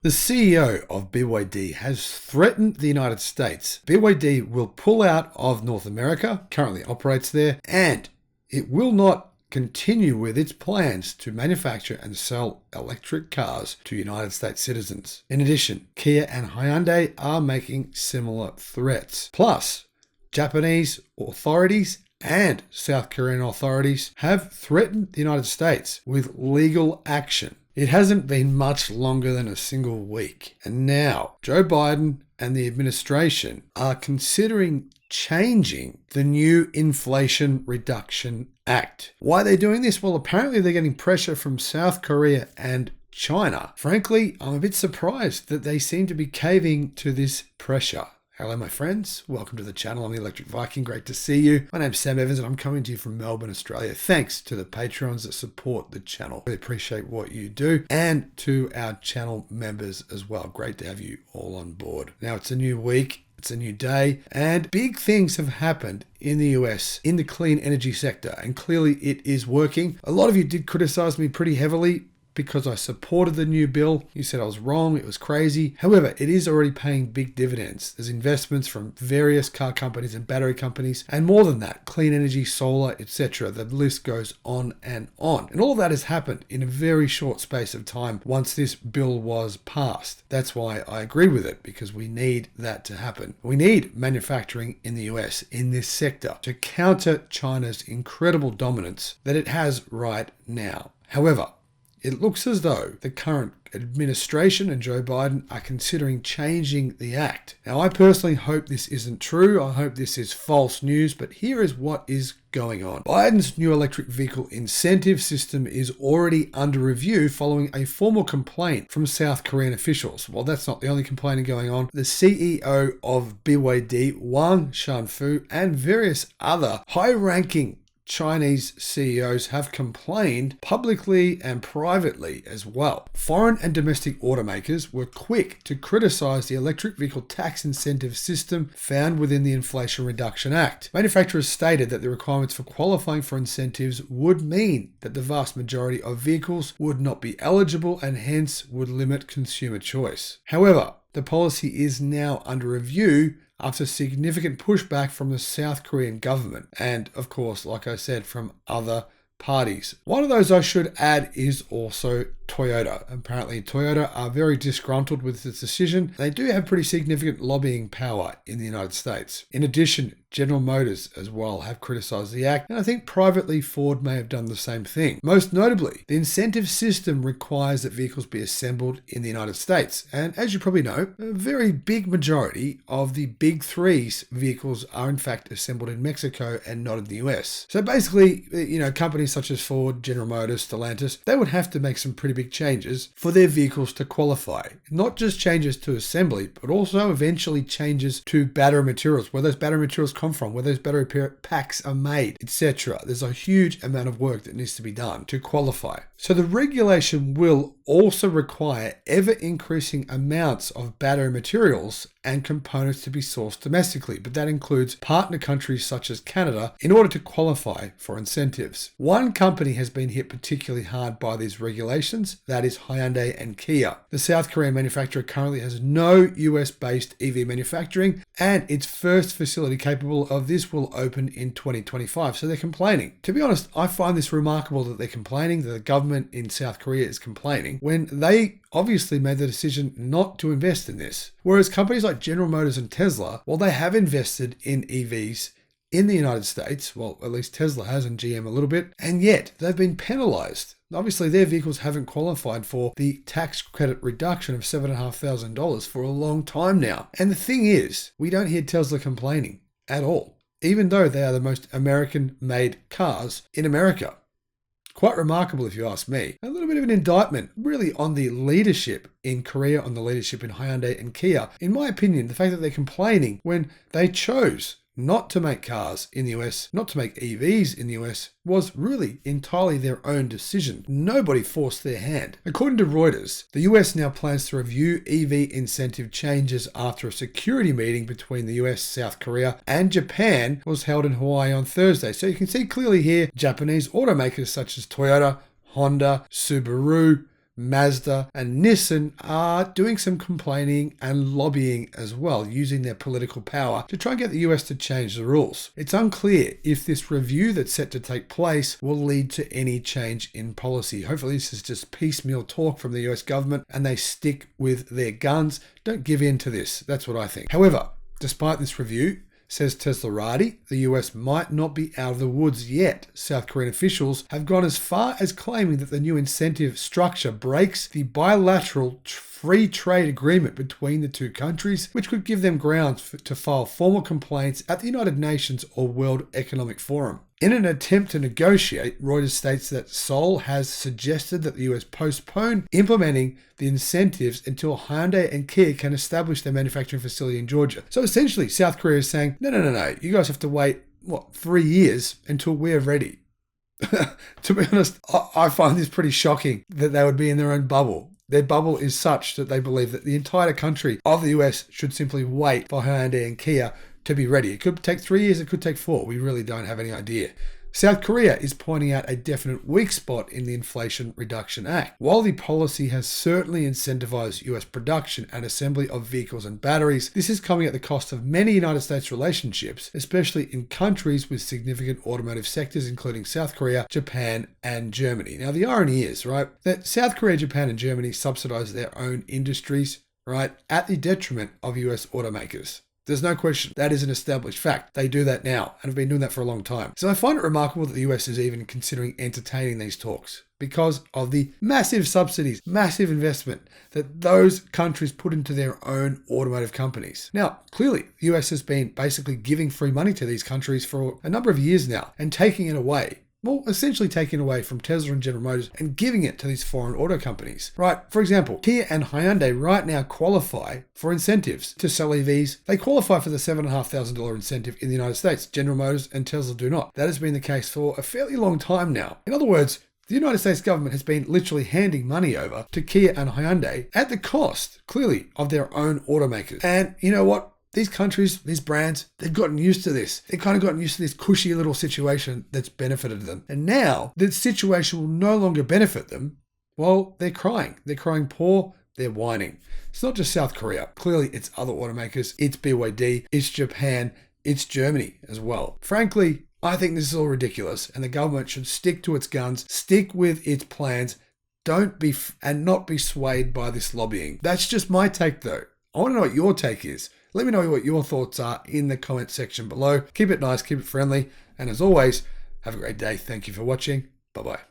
The CEO of BYD has threatened the United States. BYD will pull out of North America, currently operates there, and it will not continue with its plans to manufacture and sell electric cars to United States citizens. In addition, Kia and Hyundai are making similar threats. Plus, Japanese authorities and South Korean authorities have threatened the United States with legal action. It hasn't been much longer than a single week. And now Joe Biden and the administration are considering changing the new Inflation Reduction Act. Why are they doing this? Well, apparently they're getting pressure from South Korea and China. Frankly, I'm a bit surprised that they seem to be caving to this pressure. Hello, my friends. Welcome to the channel. I'm the Electric Viking. Great to see you. My name's Sam Evans and I'm coming to you from Melbourne, Australia. Thanks to the Patreons that support the channel. Really appreciate what you do, and to our channel members as well. Great to have you all on board. Now, it's a new week. It's a new day, and big things have happened in the US in the clean energy sector, and clearly it is working. A lot of you did criticize me pretty heavily because I supported the new bill. You said I was wrong, it was crazy. However, it is already paying big dividends. There's investments from various car companies and battery companies, and more than that, clean energy, solar, etc. The list goes on and on. And all of that has happened in a very short space of time once this bill was passed. That's why I agree with it, because we need that to happen. We need manufacturing in the US in this sector to counter China's incredible dominance that it has right now. However, it looks as though the current administration and Joe Biden are considering changing the act. Now, I personally hope this isn't true. I hope this is false news, but here is what is going on. Biden's new electric vehicle incentive system is already under review following a formal complaint from South Korean officials. Well, that's not the only complaining going on. The CEO of BYD, Wang Shanfu, and various other high-ranking Chinese CEOs have complained publicly and privately as well. Foreign and domestic automakers were quick to criticize the electric vehicle tax incentive system found within the Inflation Reduction Act. Manufacturers stated that the requirements for qualifying for incentives would mean that the vast majority of vehicles would not be eligible and hence would limit consumer choice. However, the policy is now under review after significant pushback from the South Korean government and, of course, like I said, from other parties. One of those I should add is also Toyota. Apparently, Toyota are very disgruntled with this decision. They do have pretty significant lobbying power in the United States. In addition, General Motors as well have criticized the act, and I think privately Ford may have done the same thing. Most notably, the incentive system requires that vehicles be assembled in the United States, and as you probably know, a very big majority of the big three's vehicles are in fact assembled in Mexico and not in the US. So basically, companies such as Ford, General Motors, Stellantis, they would have to make some pretty big changes for their vehicles to qualify. Not just changes to assembly, but also eventually changes to battery materials, where those battery materials come from, where those battery packs are made, etc. There's a huge amount of work that needs to be done to qualify. So the regulation will also require ever-increasing amounts of battery materials and components to be sourced domestically, but that includes partner countries such as Canada in order to qualify for incentives. One company has been hit particularly hard by these regulations, that is Hyundai and Kia. The South Korean manufacturer currently has no US-based EV manufacturing, and its first facility capable of this will open in 2025, so they're complaining. To be honest, I find this remarkable that they're complaining, that the government in South Korea is complaining, when they obviously made the decision not to invest in this. Whereas companies like General Motors and Tesla, well, they have invested in EVs in the United States, well, at least Tesla has and GM a little bit, and yet they've been penalized. Obviously, their vehicles haven't qualified for the tax credit reduction of $7,500 for a long time now. And the thing is, we don't hear Tesla complaining at all, even though they are the most American-made cars in America. Quite remarkable if you ask me. A little bit of an indictment really on the leadership in Korea, on the leadership in Hyundai and Kia. In my opinion, the fact that they're complaining when they chose not to make cars in the US, not to make EVs in the US, was really entirely their own decision. Nobody forced their hand. According to Reuters, the US now plans to review EV incentive changes after a security meeting between the US, South Korea, and Japan was held in Hawaii on Thursday. So you can see clearly here, Japanese automakers such as Toyota, Honda, Subaru, Mazda, and Nissan are doing some complaining and lobbying as well, using their political power to try and get the US to change the rules. It's unclear if this review that's set to take place will lead to any change in policy. Hopefully this is just piecemeal talk from the US government and they stick with their guns. Don't give in to this. That's what I think. However, despite this review, says Teslarati, the US might not be out of the woods yet. South Korean officials have gone as far as claiming that the new incentive structure breaks the bilateral free trade agreement between the two countries, which could give them grounds to file formal complaints at the United Nations or World Economic Forum. In an attempt to negotiate, Reuters states that Seoul has suggested that the US postpone implementing the incentives until Hyundai and Kia can establish their manufacturing facility in Georgia. So essentially, South Korea is saying, no, you guys have to wait, 3 years until we're ready. To be honest, I find this pretty shocking that they would be in their own bubble. Their bubble is such that they believe that the entire country of the US should simply wait for Hyundai and Kia to be ready. It could take 3 years, it could take 4. We really don't have any idea. South Korea is pointing out a definite weak spot in the Inflation Reduction Act. While the policy has certainly incentivized US production and assembly of vehicles and batteries, this is coming at the cost of many United States relationships, especially in countries with significant automotive sectors, including South Korea, Japan, and Germany. Now, the irony is, right, that South Korea, Japan, and Germany subsidize their own industries, right, at the detriment of US automakers. There's no question. That is an established fact. They do that now and have been doing that for a long time. So I find it remarkable that the US is even considering entertaining these talks because of the massive subsidies, massive investment that those countries put into their own automotive companies. Now, clearly, the US has been basically giving free money to these countries for a number of years now and taking it away. Well, essentially taking away from Tesla and General Motors and giving it to these foreign auto companies, right? For example, Kia and Hyundai right now qualify for incentives to sell EVs. They qualify for the $7,500 incentive in the United States. General Motors and Tesla do not. That has been the case for a fairly long time now. In other words, the United States government has been literally handing money over to Kia and Hyundai at the cost, clearly, of their own automakers. And you know what? These countries, these brands, they've gotten used to this. They've kind of gotten used to this cushy little situation that's benefited them. And now the situation will no longer benefit them. Well, they're crying. They're crying poor. They're whining. It's not just South Korea. Clearly, it's other automakers. It's BYD. It's Japan. It's Germany as well. Frankly, I think this is all ridiculous. And the government should stick to its guns, stick with its plans. Don't be and not be swayed by this lobbying. That's just my take, though. I want to know what your take is. Let me know what your thoughts are in the comment section below. Keep it nice, keep it friendly, and as always, have a great day. Thank you for watching. Bye-bye.